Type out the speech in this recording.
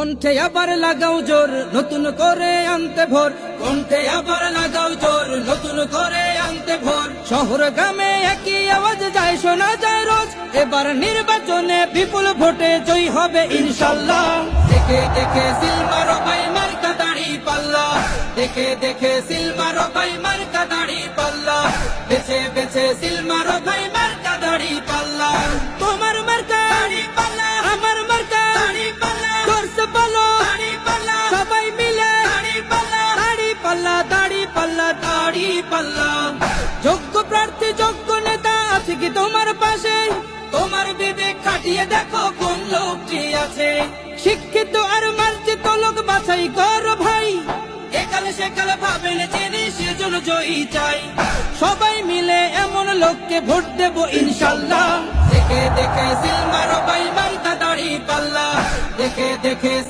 কণ্ঠে আবার লাগাও জোর নতুন করে আনতে ভোর, কণ্ঠে আবার লাগাও জোর নতুন করে আনতে ভোর। শহর গ্রামে একই আওয়াজ যায় শোনা যায় রোজ, এবার নির্বাচনে বিপুল ভোটে জয়ী হবে ইনশাল্লাহ। দেখে দেখে সিল মারো ভাই মার্কা দাড়ি পাল্লা, দেখে দেখে সিল মারো ভাই মার্কা দাড়ি পাল্লা, বেছে বেছে সিল মারো ভাই মার্কা দাড়ি পাল্লা। তোমার মার্কা দাড়ি পাল্লা, আমার মার্কা দাড়ি পাল্লা, জোরসে বলো দাড়ি পাল্লা, সবাই মিলে দাড়ি পাল্লা, দাড়ি পাল্লা, দাড়ি পাল্লা, দাড়ি পাল্লা। যোগ্য প্রার্থী যোগ্য নেতা আছে কি তোমার পাশে? তোমার বিবেক খাটিয়ে দেখো কোন লোকটি আছে। শিক্ষিত আর মার্জিত লোক বাছাই করো ভাই, একালে সেকালে ভাবেন জেনে সেজন্য জয়ী চাই। সবাই মিলে এমন লোককে ভোট দেব ইনশাল্লাহ। দেখে দেখে সিল মারো ভাই মার্কা দাড়ি পাল্লা, দেখে দেখে